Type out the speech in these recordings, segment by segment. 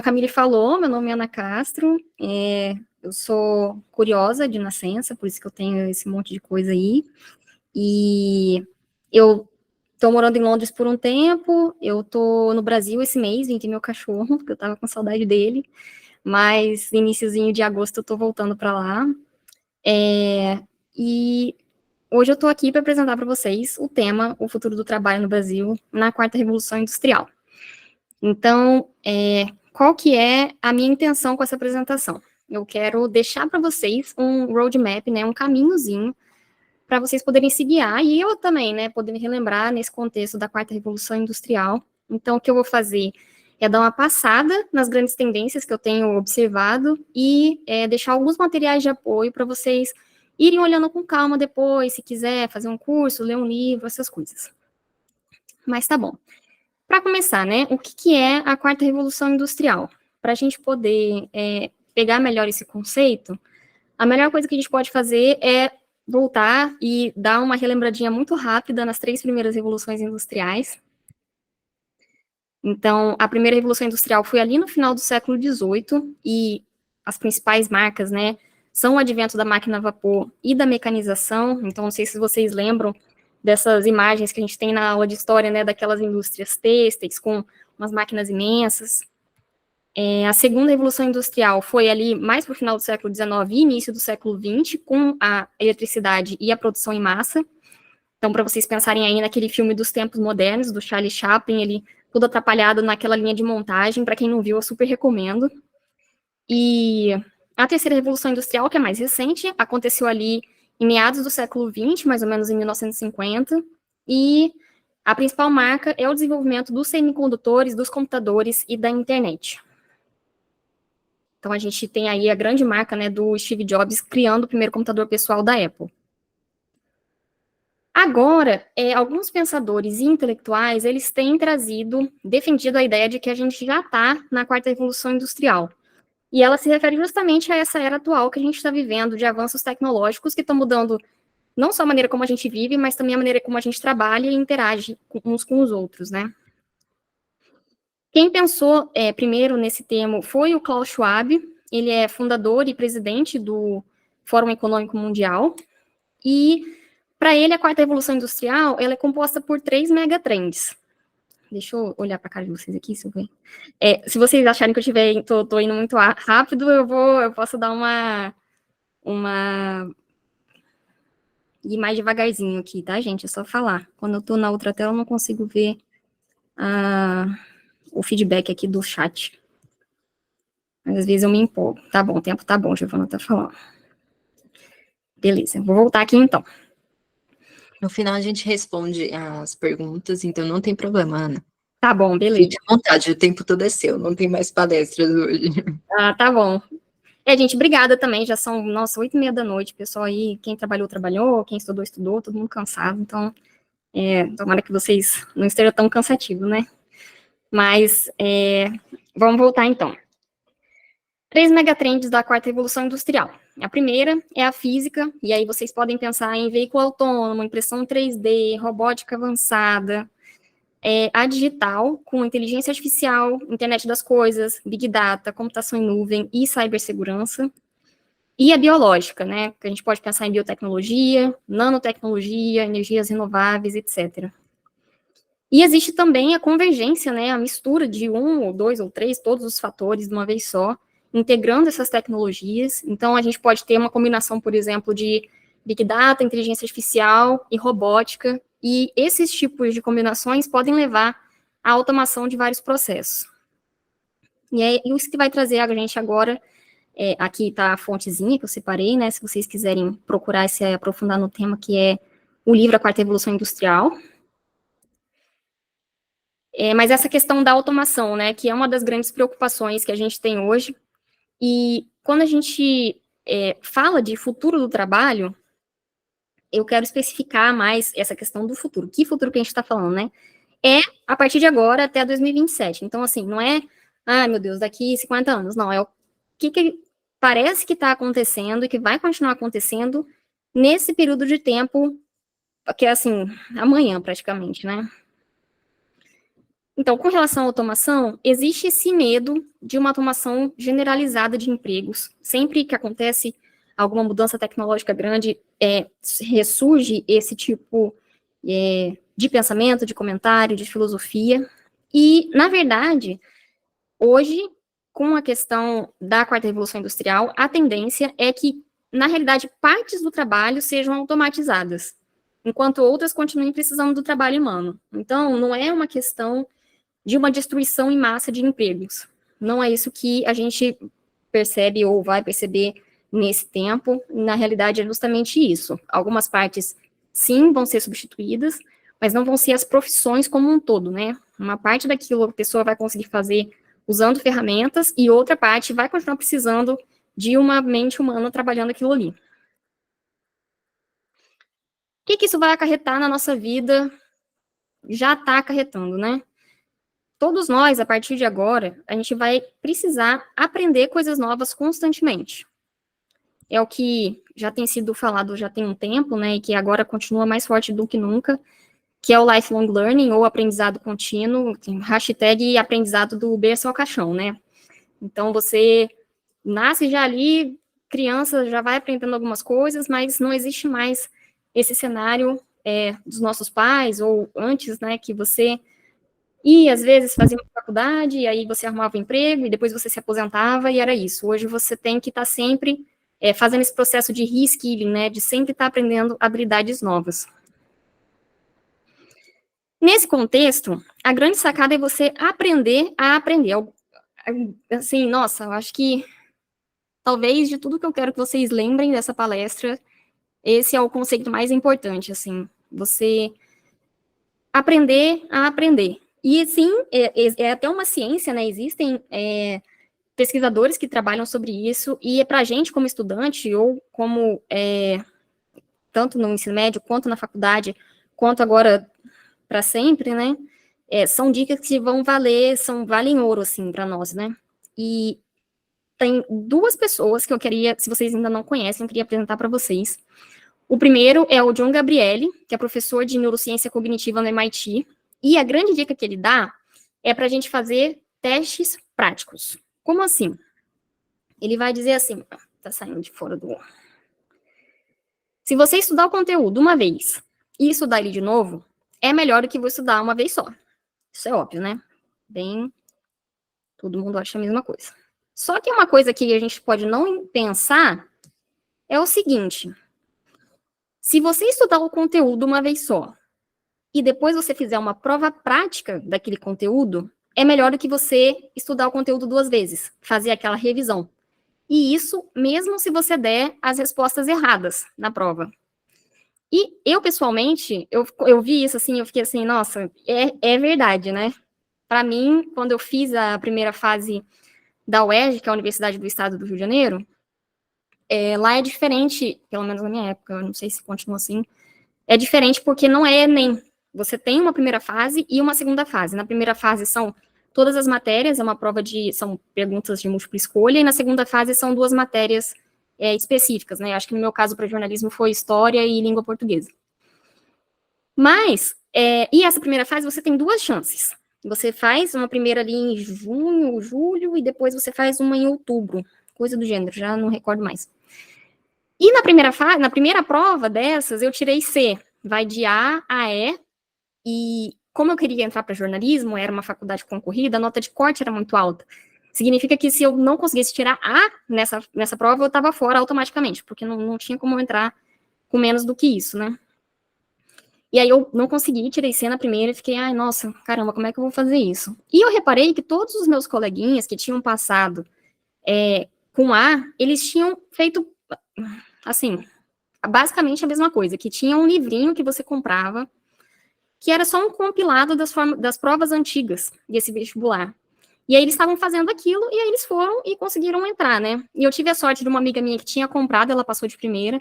A Camille falou, meu nome é Ana Castro, eu sou curiosa de nascença, por isso que eu tenho esse monte de coisa aí, e eu tô morando em Londres por um tempo, eu tô no Brasil esse mês, vim ter meu cachorro, porque eu tava com saudade dele, mas iniciozinho de agosto eu tô voltando para lá, e hoje eu tô aqui para apresentar para vocês o tema, o futuro do trabalho no Brasil na quarta revolução industrial. Então, qual que é a minha intenção com essa apresentação? Eu quero deixar para vocês um roadmap, né, um caminhozinho, para vocês poderem se guiar, e eu também, né, poder me relembrar nesse contexto da quarta revolução industrial. Então, o que eu vou fazer é dar uma passada nas grandes tendências que eu tenho observado e deixar alguns materiais de apoio para vocês irem olhando com calma depois, se quiser fazer um curso, ler um livro, essas coisas. Mas tá bom. Para começar, né, o que é a quarta revolução industrial? Para a gente poder pegar melhor esse conceito, a melhor coisa que a gente pode fazer é voltar e dar uma relembradinha muito rápida nas 3 primeiras revoluções industriais. Então, a primeira revolução industrial foi ali no final do século XVIII, e as principais marcas, né, são o advento da máquina a vapor e da mecanização. Então, não sei se vocês lembram dessas imagens que a gente tem na aula de história, né, daquelas indústrias têxteis com umas máquinas imensas. A segunda revolução industrial foi ali mais para o final do século XIX e início do século XX, com a eletricidade e a produção em massa. Então, para vocês pensarem aí naquele filme dos tempos modernos, do Charlie Chaplin, ele todo atrapalhado naquela linha de montagem, para quem não viu, eu super recomendo. E a terceira revolução industrial, que é mais recente, aconteceu ali em meados do século XX, mais ou menos em 1950, e a principal marca é o desenvolvimento dos semicondutores, dos computadores e da internet. Então, a gente tem aí a grande marca, né, do Steve Jobs criando o primeiro computador pessoal da Apple. Agora, alguns pensadores e intelectuais, eles têm defendido a ideia de que a gente já está na quarta revolução industrial. E ela se refere justamente a essa era atual que a gente está vivendo, de avanços tecnológicos que estão mudando não só a maneira como a gente vive, mas também a maneira como a gente trabalha e interage uns com os outros, né? Quem pensou primeiro nesse termo foi o Klaus Schwab. Ele é fundador e presidente do Fórum Econômico Mundial, e para ele a quarta revolução industrial ela é composta por 3 megatrends. Deixa eu olhar para a cara de vocês aqui, se eu ver. Se vocês acharem que eu tô indo muito rápido, eu posso dar uma ir mais devagarzinho aqui, tá, gente? É só falar. Quando eu tô na outra tela, eu não consigo ver o feedback aqui do chat. Mas às vezes eu me empolgo. Tá bom, o tempo tá bom, Giovana tá falando. Beleza, vou voltar aqui então. No final a gente responde as perguntas, então não tem problema, Ana. Tá bom, beleza. Fique à vontade, o tempo todo é seu, não tem mais palestras hoje. Ah, tá bom. Gente, obrigada também, já são, 8h30 da noite, pessoal aí, quem trabalhou, trabalhou, quem estudou, estudou, todo mundo cansado, então, tomara que vocês não estejam tão cansativos, né? Mas, vamos voltar então. 3 megatrends da quarta revolução industrial. A primeira é a física, e aí vocês podem pensar em veículo autônomo, impressão 3D, robótica avançada, a digital, com inteligência artificial, internet das coisas, big data, computação em nuvem e cibersegurança, e a biológica, né, que a gente pode pensar em biotecnologia, nanotecnologia, energias renováveis, etc. E existe também a convergência, né, a mistura de 1 ou 2 ou 3, todos os fatores de uma vez só, integrando essas tecnologias. Então, a gente pode ter uma combinação, por exemplo, de Big Data, inteligência artificial e robótica, e esses tipos de combinações podem levar à automação de vários processos. E é isso que vai trazer a gente agora, aqui está a fontezinha que eu separei, né, se vocês quiserem procurar e se aprofundar no tema, que é o livro A Quarta Revolução Industrial. Mas essa questão da automação, né, que é uma das grandes preocupações que a gente tem hoje, e quando a gente fala de futuro do trabalho, eu quero especificar mais essa questão do futuro. Que futuro que a gente está falando, né? É a partir de agora até 2027. Então, assim, não é, meu Deus, daqui 50 anos. Não, é o que parece que está acontecendo e que vai continuar acontecendo nesse período de tempo, que é, assim, amanhã, praticamente, né? Então, com relação à automação, existe esse medo de uma automação generalizada de empregos. Sempre que acontece alguma mudança tecnológica grande, ressurge esse tipo de pensamento, de comentário, de filosofia. E, na verdade, hoje, com a questão da quarta revolução industrial, a tendência é que, na realidade, partes do trabalho sejam automatizadas, enquanto outras continuem precisando do trabalho humano. Então, não é uma questão de uma destruição em massa de empregos. Não é isso que a gente percebe ou vai perceber nesse tempo. Na realidade, é justamente isso. Algumas partes, sim, vão ser substituídas, mas não vão ser as profissões como um todo, né? Uma parte daquilo a pessoa vai conseguir fazer usando ferramentas e outra parte vai continuar precisando de uma mente humana trabalhando aquilo ali. O que isso vai acarretar na nossa vida? Já está acarretando, né? Todos nós, a partir de agora, a gente vai precisar aprender coisas novas constantemente. É o que já tem sido falado já tem um tempo, né, e que agora continua mais forte do que nunca, que é o lifelong learning, ou aprendizado contínuo, hashtag aprendizado do berço ao caixão, né? Então, você nasce já ali, criança já vai aprendendo algumas coisas, mas não existe mais esse cenário dos nossos pais, ou antes, né, que você e, às vezes, fazia uma faculdade, e aí você arrumava um emprego, e depois você se aposentava, e era isso. Hoje você tem que estar sempre fazendo esse processo de reskilling, né, de sempre estar aprendendo habilidades novas. Nesse contexto, a grande sacada é você aprender a aprender. Assim, nossa, eu acho que, talvez, de tudo que eu quero que vocês lembrem dessa palestra, esse é o conceito mais importante, assim, você aprender a aprender. E, sim, é até uma ciência, né? Existem pesquisadores que trabalham sobre isso, e para a gente, como estudante, ou como, tanto no ensino médio, quanto na faculdade, quanto agora para sempre, né? São dicas que vão valer, valem ouro, assim, para nós, né? E tem duas pessoas que eu queria, se vocês ainda não conhecem, eu queria apresentar para vocês. O primeiro é o John Gabriele, que é professor de neurociência cognitiva no MIT, e a grande dica que ele dá é para a gente fazer testes práticos. Como assim? Ele vai dizer assim, tá saindo de fora do... Se você estudar o conteúdo uma vez e estudar ele de novo, é melhor do que você estudar uma vez só. Isso é óbvio, né? Todo mundo acha a mesma coisa. Só que uma coisa que a gente pode não pensar é o seguinte: se você estudar o conteúdo uma vez só, e depois você fizer uma prova prática daquele conteúdo, é melhor do que você estudar o conteúdo duas vezes, fazer aquela revisão. E isso mesmo se você der as respostas erradas na prova. E eu, pessoalmente, eu vi isso assim, eu fiquei assim, nossa, é verdade, né? Para mim, quando eu fiz a primeira fase da UERJ, que é a Universidade do Estado do Rio de Janeiro, lá é diferente, pelo menos na minha época, eu não sei se continua assim, é diferente porque não é Enem. Você tem uma primeira fase e uma segunda fase. Na primeira fase são todas as matérias, é uma prova são perguntas de múltipla escolha, e na segunda fase são duas matérias específicas, né? Acho que no meu caso para jornalismo foi História e Língua Portuguesa. Mas, e essa primeira fase você tem duas chances. Você faz uma primeira ali em junho, julho, e depois você faz uma em outubro, coisa do gênero, já não recordo mais. E na primeira prova dessas, eu tirei C, vai de A a E, e como eu queria entrar para jornalismo, era uma faculdade concorrida, a nota de corte era muito alta. Significa que se eu não conseguisse tirar A nessa prova, eu estava fora automaticamente, porque não tinha como eu entrar com menos do que isso, né? E aí eu não consegui, tirei C na primeira e fiquei, ai, nossa, caramba, como é que eu vou fazer isso? E eu reparei que todos os meus coleguinhas que tinham passado com A, eles tinham feito, assim, basicamente a mesma coisa, que tinha um livrinho que você comprava, que era só um compilado das provas antigas desse vestibular. E aí eles estavam fazendo aquilo, e aí eles foram e conseguiram entrar, né? E eu tive a sorte de uma amiga minha que tinha comprado, ela passou de primeira.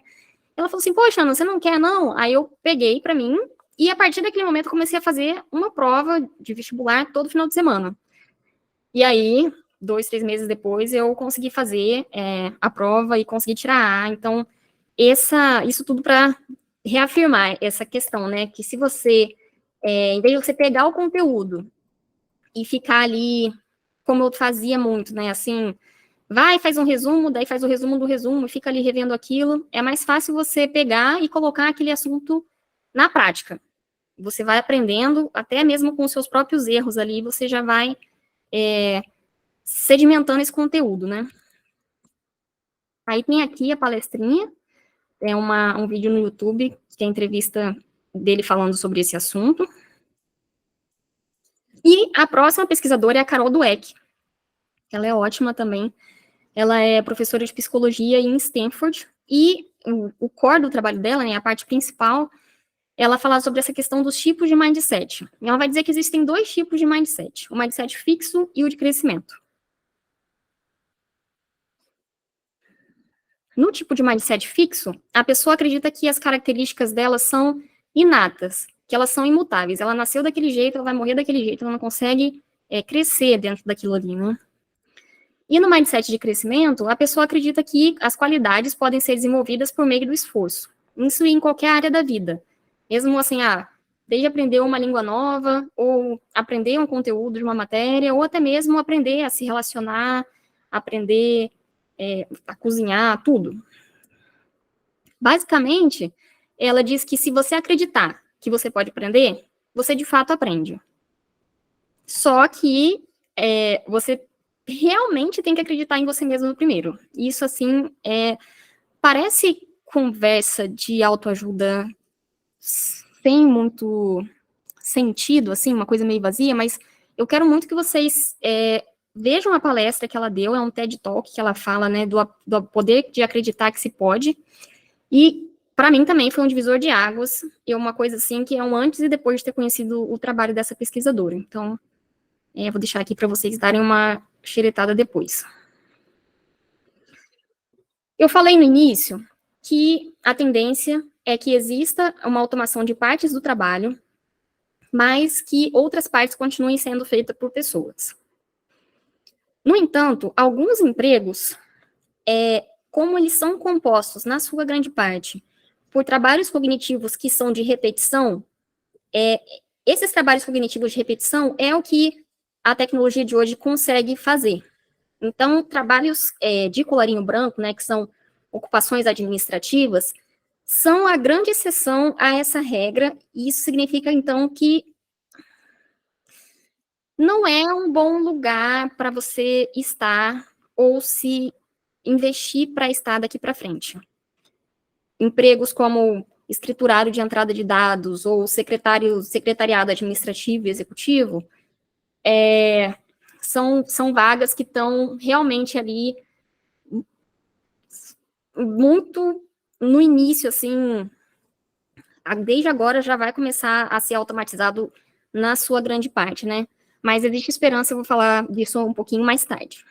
Ela falou assim, poxa, Ana, você não quer, não? Aí eu peguei pra mim, e a partir daquele momento eu comecei a fazer uma prova de vestibular todo final de semana. E aí, 2, 3 meses depois, eu consegui fazer a prova e consegui tirar A. Então, isso tudo para reafirmar essa questão, né? Que se você, em vez de você pegar o conteúdo e ficar ali, como eu fazia muito, né, assim, faz um resumo, daí faz o resumo do resumo, e fica ali revendo aquilo. É mais fácil você pegar e colocar aquele assunto na prática. Você vai aprendendo, até mesmo com os seus próprios erros ali, você já vai sedimentando esse conteúdo, né? Aí tem aqui a palestrinha, é um vídeo no YouTube, que é a entrevista dele falando sobre esse assunto. E a próxima pesquisadora é a Carol Dweck. Ela é ótima também. Ela é professora de psicologia em Stanford, e o core do trabalho dela, né, a parte principal, ela fala sobre essa questão dos tipos de mindset. Ela vai dizer que existem 2 tipos de mindset, o mindset fixo e o de crescimento. No tipo de mindset fixo, a pessoa acredita que as características delas são inatas, que elas são imutáveis. Ela nasceu daquele jeito, ela vai morrer daquele jeito, ela não consegue crescer dentro daquilo ali, né? E no mindset de crescimento, a pessoa acredita que as qualidades podem ser desenvolvidas por meio do esforço. Isso em qualquer área da vida. Mesmo assim, desde aprender uma língua nova, ou aprender um conteúdo de uma matéria, ou até mesmo aprender a se relacionar, aprender a cozinhar, tudo. Basicamente, ela diz que se você acreditar que você pode aprender, você de fato aprende. Só que você realmente tem que acreditar em você mesmo primeiro. Isso, assim, parece conversa de autoajuda sem muito sentido, assim, uma coisa meio vazia, mas eu quero muito que vocês vejam a palestra que ela deu, é um TED Talk que ela fala, né, do poder de acreditar que se pode, e para mim também foi um divisor de águas, e uma coisa assim que é um antes e depois de ter conhecido o trabalho dessa pesquisadora. Então, vou deixar aqui para vocês darem uma xeretada depois. Eu falei no início que a tendência é que exista uma automação de partes do trabalho, mas que outras partes continuem sendo feitas por pessoas. No entanto, alguns empregos, como eles são compostos, na sua grande parte, por trabalhos cognitivos que são de repetição, esses trabalhos cognitivos de repetição é o que a tecnologia de hoje consegue fazer. Então, trabalhos de colarinho branco, né, que são ocupações administrativas, são a grande exceção a essa regra, e isso significa, então, que não é um bom lugar para você estar ou se investir para estar daqui para frente. Empregos como escriturário de entrada de dados ou secretariado administrativo e executivo são vagas que estão realmente ali muito no início, assim, desde agora já vai começar a ser automatizado na sua grande parte, né? Mas existe esperança, eu vou falar disso um pouquinho mais tarde.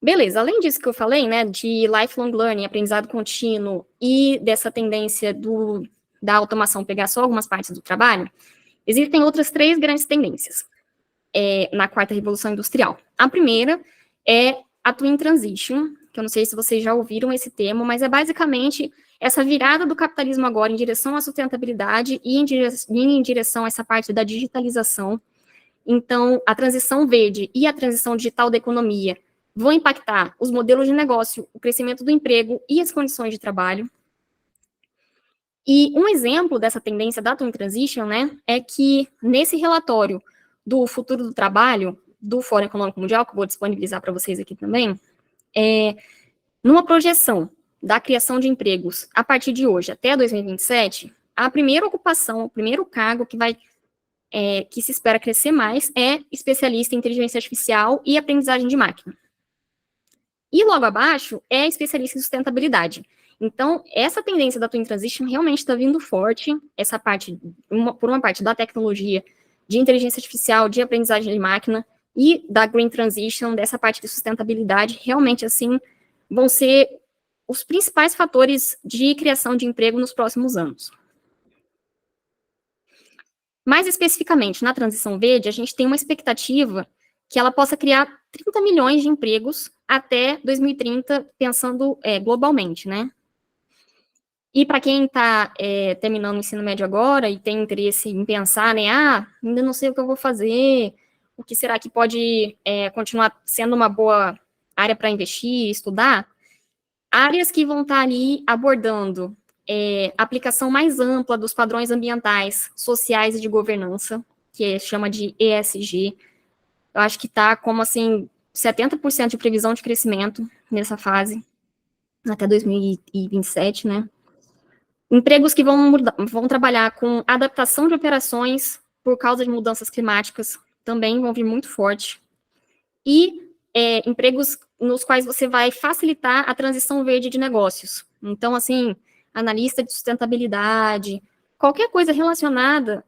Beleza, além disso que eu falei, né, de lifelong learning, aprendizado contínuo, e dessa tendência da automação pegar só algumas partes do trabalho, existem outras 3 grandes tendências na 4ª Revolução Industrial. A primeira é a Twin Transition, que eu não sei se vocês já ouviram esse termo, mas é basicamente essa virada do capitalismo agora em direção à sustentabilidade e em direção a essa parte da digitalização. Então, a transição verde e a transição digital da economia vão impactar os modelos de negócio, o crescimento do emprego e as condições de trabalho. E um exemplo dessa tendência da Twin Transition, né, é que nesse relatório do futuro do trabalho, do Fórum Econômico Mundial, que eu vou disponibilizar para vocês aqui também, numa projeção da criação de empregos a partir de hoje até 2027, a primeira ocupação, o primeiro cargo que se espera crescer mais é especialista em inteligência artificial e aprendizagem de máquina. E logo abaixo é especialista em sustentabilidade. Então, essa tendência da Twin Transition realmente está vindo forte, essa parte, por uma parte da tecnologia, de inteligência artificial, de aprendizagem de máquina, e da Green Transition, dessa parte de sustentabilidade, realmente, assim, vão ser os principais fatores de criação de emprego nos próximos anos. Mais especificamente, na transição verde, a gente tem uma expectativa que ela possa criar 30 milhões de empregos até 2030, pensando globalmente, né? E para quem está terminando o ensino médio agora e tem interesse em pensar, né, ainda não sei o que eu vou fazer, o que será que pode continuar sendo uma boa área para investir, estudar, áreas que vão estar ali abordando a aplicação mais ampla dos padrões ambientais, sociais e de governança, que chama de ESG. Eu acho que está como, assim, 70% de previsão de crescimento nessa fase, até 2027, né? Empregos que vão trabalhar com adaptação de operações por causa de mudanças climáticas, também vão vir muito forte. E empregos nos quais você vai facilitar a transição verde de negócios. Então, assim, analista de sustentabilidade, qualquer coisa relacionada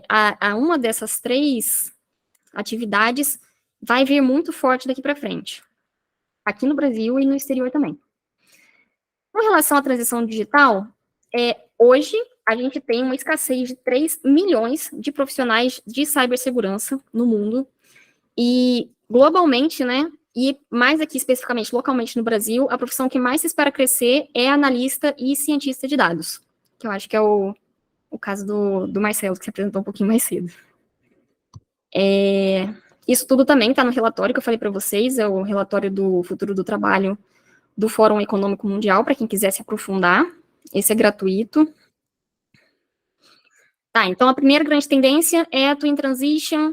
a uma dessas 3 atividades vai vir muito forte daqui para frente. Aqui no Brasil e no exterior também. Com relação à transição digital, hoje a gente tem uma escassez de 3 milhões de profissionais de cibersegurança no mundo, e globalmente, né, e mais aqui especificamente, localmente no Brasil, a profissão que mais se espera crescer é analista e cientista de dados, que eu acho que é o caso do Marcelo, que se apresentou um pouquinho mais cedo. Isso tudo também está no relatório que eu falei para vocês, é o relatório do futuro do trabalho do Fórum Econômico Mundial, para quem quiser se aprofundar. Esse é gratuito. Tá, então a primeira grande tendência é a Twin Transition,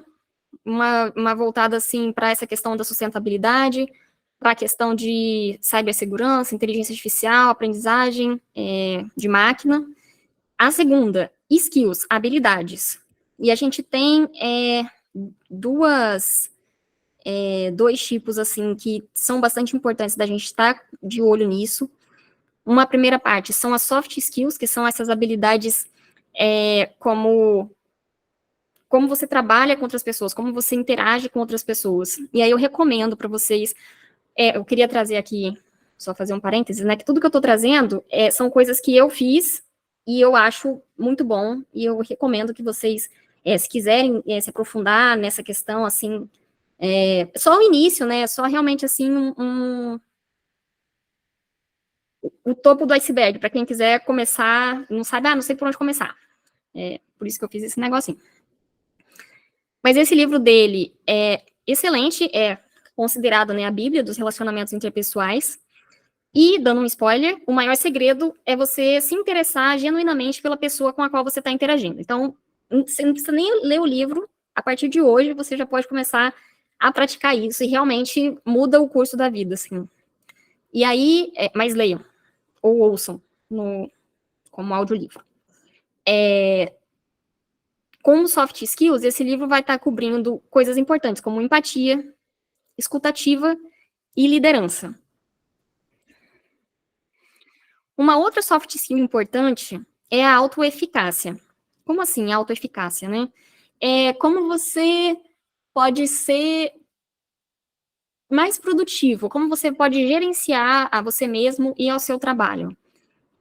uma voltada, assim, para essa questão da sustentabilidade, para a questão de cibersegurança, inteligência artificial, aprendizagem de máquina. A segunda, skills, habilidades. E a gente tem dois tipos, assim, que são bastante importantes da gente estar de olho nisso. Uma primeira parte são as soft skills, que são essas habilidades como você trabalha com outras pessoas, como você interage com outras pessoas. E aí eu recomendo para vocês, eu queria trazer aqui, só fazer um parênteses, né, que tudo que eu estou trazendo são coisas que eu fiz e eu acho muito bom, e eu recomendo que vocês, se quiserem se aprofundar nessa questão, assim, só o início, né, só realmente, assim, o topo do iceberg, para quem quiser começar, não sabe, não sei por onde começar. Por isso que eu fiz esse negocinho. Mas esse livro dele é excelente, é considerado, né, a bíblia dos relacionamentos interpessoais. E, dando um spoiler, o maior segredo é você se interessar genuinamente pela pessoa com a qual você está interagindo. Então, você não precisa nem ler o livro, a partir de hoje você já pode começar a praticar isso, e realmente muda o curso da vida, assim. E aí, mas leiam, ou ouçam, como audiolivro. Com soft skills, esse livro vai estar cobrindo coisas importantes, como empatia, escutativa e liderança. Uma outra soft skill importante é a autoeficácia. Como assim, autoeficácia, né? Como você pode ser mais produtivo, como você pode gerenciar a você mesmo e ao seu trabalho.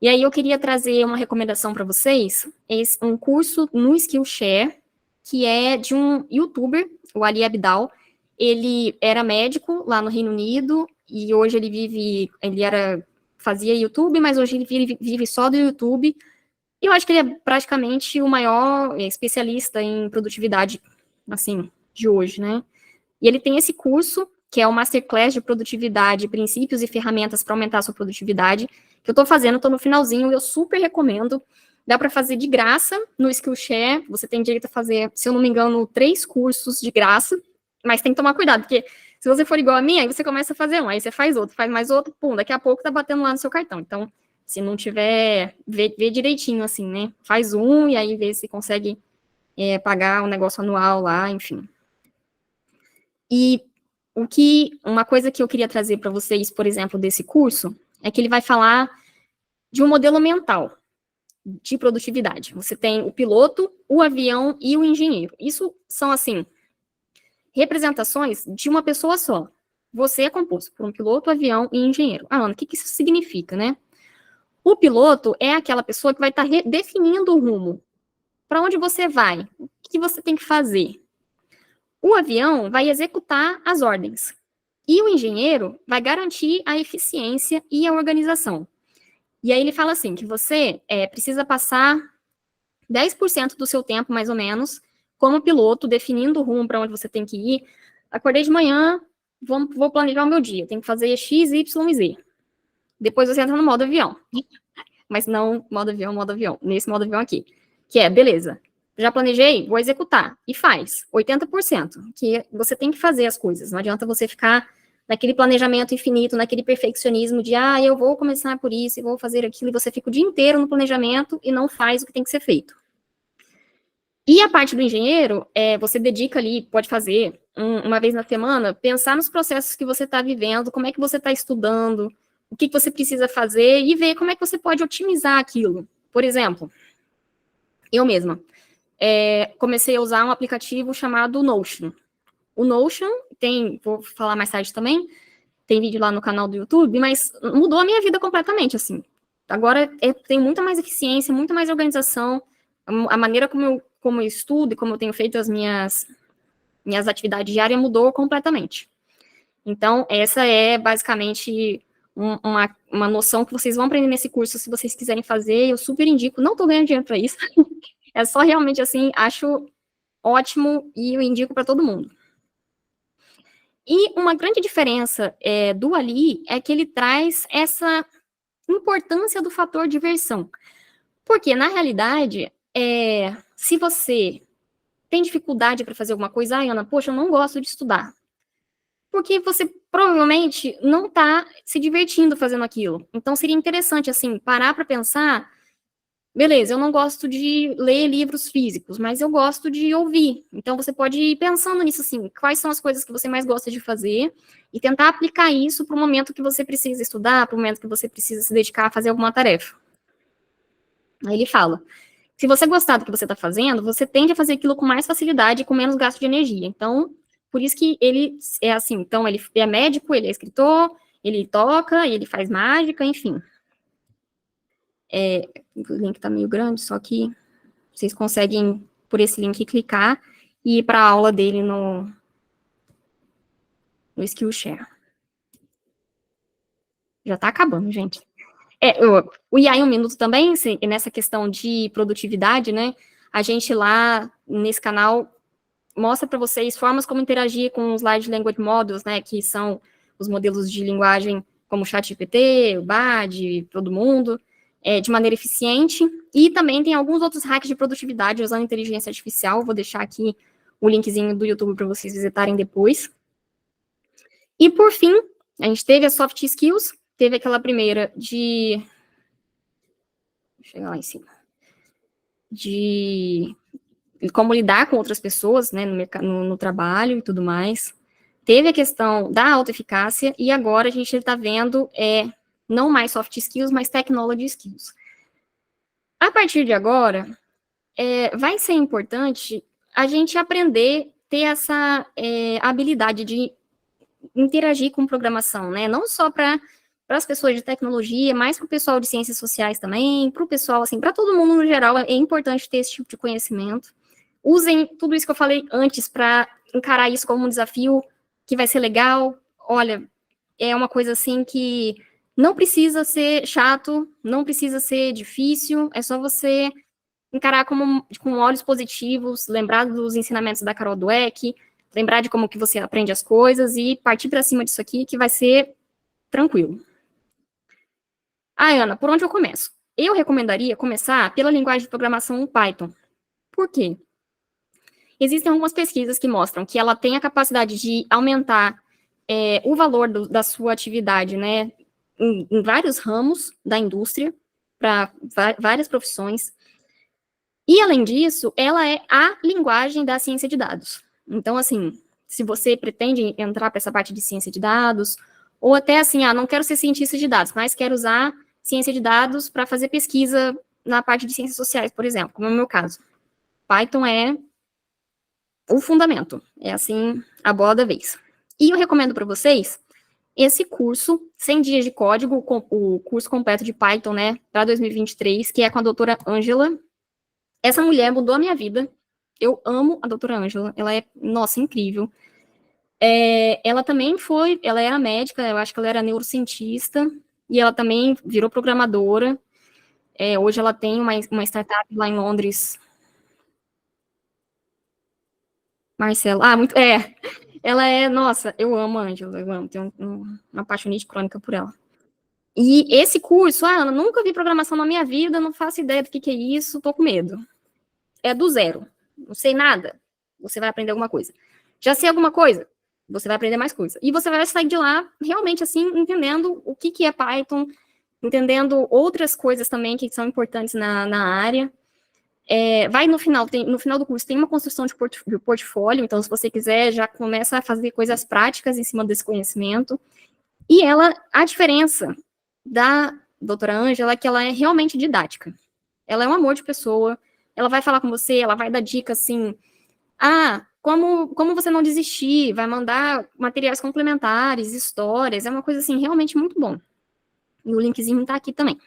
E aí eu queria trazer uma recomendação para vocês, um curso no Skillshare, que é de um youtuber, o Ali Abdaal. Ele era médico lá no Reino Unido, e hoje fazia YouTube, mas hoje ele vive só do YouTube, e eu acho que ele é praticamente o maior especialista em produtividade, assim, de hoje, né? E ele tem esse curso, que é o Masterclass de Produtividade, Princípios e Ferramentas para Aumentar a Sua Produtividade, que eu estou fazendo, estou no finalzinho, eu super recomendo. Dá para fazer de graça no Skillshare, você tem direito a fazer, se eu não me engano, 3 cursos de graça, mas tem que tomar cuidado, porque se você for igual a mim, aí você começa a fazer um, aí você faz outro, faz mais outro, pum, daqui a pouco tá batendo lá no seu cartão. Então, se não tiver, vê direitinho, assim, né? Faz um, e aí vê se consegue pagar um negócio anual lá, enfim. E uma coisa que eu queria trazer para vocês, por exemplo, desse curso, é que ele vai falar de um modelo mental de produtividade. Você tem o piloto, o avião e o engenheiro. Isso são, assim, representações de uma pessoa só. Você é composto por um piloto, avião e engenheiro. Ana, o que isso significa, né? O piloto é aquela pessoa que vai estar definindo o rumo. Para onde você vai? O que você tem que fazer? O avião vai executar as ordens. E o engenheiro vai garantir a eficiência e a organização. E aí ele fala assim, que você precisa passar 10% do seu tempo, mais ou menos, como piloto, definindo o rumo para onde você tem que ir. Acordei de manhã, vou planejar o meu dia, tenho que fazer X, Y e Z. Depois você entra no modo avião. Mas não modo avião, nesse modo avião aqui. Que é, beleza, já planejei, vou executar. E faz, 80%. Que você tem que fazer as coisas, não adianta você ficar naquele planejamento infinito, naquele perfeccionismo de, eu vou começar por isso e vou fazer aquilo, e você fica o dia inteiro no planejamento e não faz o que tem que ser feito. E a parte do engenheiro, você dedica ali, pode fazer uma vez na semana, pensar nos processos que você está vivendo, como é que você está estudando, o que você precisa fazer e ver como é que você pode otimizar aquilo. Por exemplo, eu mesma comecei a usar um aplicativo chamado Notion. O Notion vou falar mais tarde também, tem vídeo lá no canal do YouTube, mas mudou a minha vida completamente, assim. Agora tem muita mais eficiência, muita mais organização, a maneira como eu estudo e como eu tenho feito as minhas atividades diárias mudou completamente. Então, essa é basicamente uma noção que vocês vão aprender nesse curso, se vocês quiserem fazer, eu super indico, não estou ganhando dinheiro para isso, é só realmente, assim, acho ótimo e eu indico para todo mundo. E uma grande diferença do Ali é que ele traz essa importância do fator diversão. Porque, na realidade, se você tem dificuldade para fazer alguma coisa, Ana, poxa, eu não gosto de estudar. Porque você provavelmente não está se divertindo fazendo aquilo. Então, seria interessante, assim, parar para pensar, beleza, eu não gosto de ler livros físicos, mas eu gosto de ouvir. Então, você pode ir pensando nisso, assim, quais são as coisas que você mais gosta de fazer e tentar aplicar isso para o momento que você precisa estudar, para o momento que você precisa se dedicar a fazer alguma tarefa. Aí ele fala, se você gostar do que você está fazendo, você tende a fazer aquilo com mais facilidade e com menos gasto de energia. Então, por isso que ele é assim. Então, ele é médico, ele é escritor, ele toca, ele faz mágica, enfim. O link está meio grande, só que vocês conseguem, por esse link, clicar e ir para a aula dele no Skillshare. Já está acabando, gente. O IA em 1 minuto também, nessa questão de produtividade, né? A gente lá, nesse canal, mostra para vocês formas como interagir com os Large Language Models, né? Que são os modelos de linguagem como o ChatGPT, o Bard, todo mundo, de maneira eficiente. E também tem alguns outros hacks de produtividade usando inteligência artificial. Vou deixar aqui o linkzinho do YouTube para vocês visitarem depois. E, por fim, a gente teve as soft skills, teve aquela primeira de... Vou chegar lá em cima. De como lidar com outras pessoas, né, no trabalho e tudo mais. Teve a questão da autoeficácia, e agora a gente está vendo não mais soft skills, mas technology skills. A partir de agora, vai ser importante a gente aprender, ter essa habilidade de interagir com programação, né? Não só para as pessoas de tecnologia, mas para o pessoal de ciências sociais também, para o pessoal, assim, para todo mundo no geral, é importante ter esse tipo de conhecimento. Usem tudo isso que eu falei antes para encarar isso como um desafio que vai ser legal. Olha, é uma coisa assim que não precisa ser chato, não precisa ser difícil, é só você encarar com olhos positivos, lembrar dos ensinamentos da Carol Dweck, lembrar de como que você aprende as coisas e partir para cima disso aqui, que vai ser tranquilo. Ana, por onde eu começo? Eu recomendaria começar pela linguagem de programação Python. Por quê? Existem algumas pesquisas que mostram que ela tem a capacidade de aumentar o valor da sua atividade, né, em vários ramos da indústria, para várias profissões. E, além disso, ela é a linguagem da ciência de dados. Então, assim, se você pretende entrar para essa parte de ciência de dados, ou até assim, não quero ser cientista de dados, mas quero usar ciência de dados para fazer pesquisa na parte de ciências sociais, por exemplo, como é o meu caso. Python é o fundamento, é assim, a bola da vez. E eu recomendo para vocês esse curso, 100 dias de código, o curso completo de Python, né, para 2023, que é com a doutora Ângela. Essa mulher mudou a minha vida. Eu amo a doutora Ângela, ela é, nossa, incrível. Ela também ela era médica, eu acho que ela era neurocientista, e ela também virou programadora. Hoje ela tem uma startup lá em Londres. Marcela, ela nossa, eu amo a Ângela, eu amo, tenho uma paixonite crônica por ela. E esse curso, Ana, nunca vi programação na minha vida, não faço ideia do que é isso, tô com medo. É do zero, não sei nada, você vai aprender alguma coisa. Já sei alguma coisa, você vai aprender mais coisa. E você vai sair de lá realmente assim, entendendo o que é Python, entendendo outras coisas também que são importantes na área. No final do curso tem uma construção de portfólio, então se você quiser já começa a fazer coisas práticas em cima desse conhecimento. E a diferença da doutora Ângela é que ela é realmente didática. Ela é um amor de pessoa, ela vai falar com você, ela vai dar dicas assim, como você não desistir, vai mandar materiais complementares, histórias, é uma coisa assim realmente muito bom. E o linkzinho tá aqui também.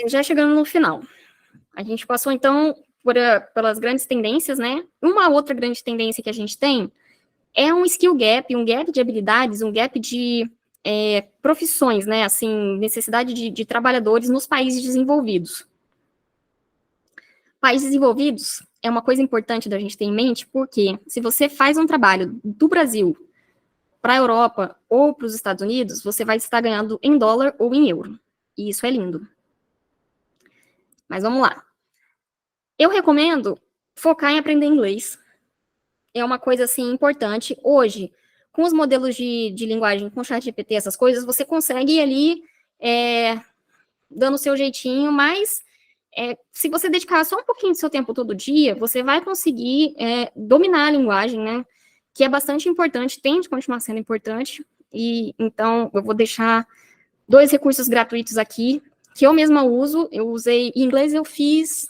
Já chegando no final. A gente passou, então, pelas grandes tendências, né? Uma outra grande tendência que a gente tem é um skill gap, um gap de habilidades, um gap de profissões, né? Assim, necessidade de trabalhadores nos países desenvolvidos. Países desenvolvidos é uma coisa importante da gente ter em mente, porque se você faz um trabalho do Brasil para a Europa ou para os Estados Unidos, você vai estar ganhando em dólar ou em euro. E isso é lindo. Mas vamos lá. Eu recomendo focar em aprender inglês. É uma coisa, assim, importante. Hoje, com os modelos de linguagem, com o ChatGPT, essas coisas, você consegue ir ali dando o seu jeitinho, mas se você dedicar só um pouquinho do seu tempo todo dia, você vai conseguir dominar a linguagem, né? Que é bastante importante, tem de continuar sendo importante. E então, eu vou deixar 2 recursos gratuitos aqui, que eu mesma uso. Eu usei, em inglês eu fiz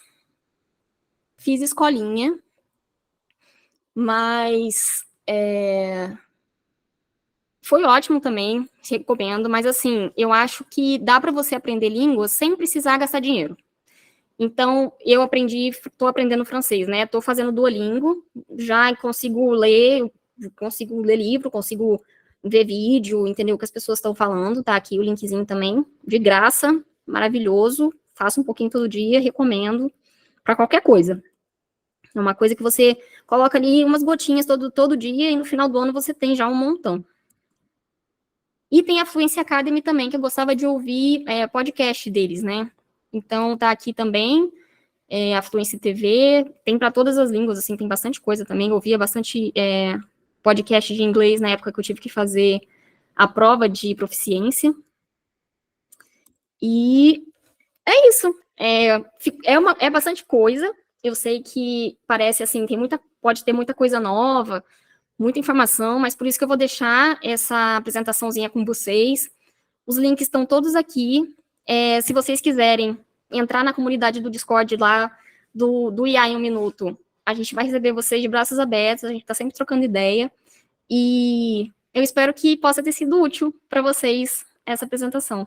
escolinha, mas foi ótimo também, recomendo, mas assim, eu acho que dá para você aprender línguas sem precisar gastar dinheiro. Então, estou aprendendo francês, né? Estou fazendo Duolingo, já consigo ler livro, consigo ver vídeo, entender o que as pessoas estão falando, tá aqui o linkzinho também, de graça, maravilhoso, faço um pouquinho todo dia, recomendo, para qualquer coisa. É uma coisa que você coloca ali umas gotinhas todo dia e no final do ano você tem já um montão. E tem a Fluency Academy também, que eu gostava de ouvir podcast deles, né? Então, tá aqui também, a Fluency TV, tem para todas as línguas, assim, tem bastante coisa também. Eu ouvia bastante podcast de inglês na época que eu tive que fazer a prova de proficiência. E isso. É bastante coisa. Eu sei que parece assim, pode ter muita coisa nova, muita informação, mas por isso que eu vou deixar essa apresentaçãozinha com vocês. Os links estão todos aqui. Se vocês quiserem entrar na comunidade do Discord lá, do IA em 1 minuto, a gente vai receber vocês de braços abertos, a gente está sempre trocando ideia. E eu espero que possa ter sido útil para vocês essa apresentação.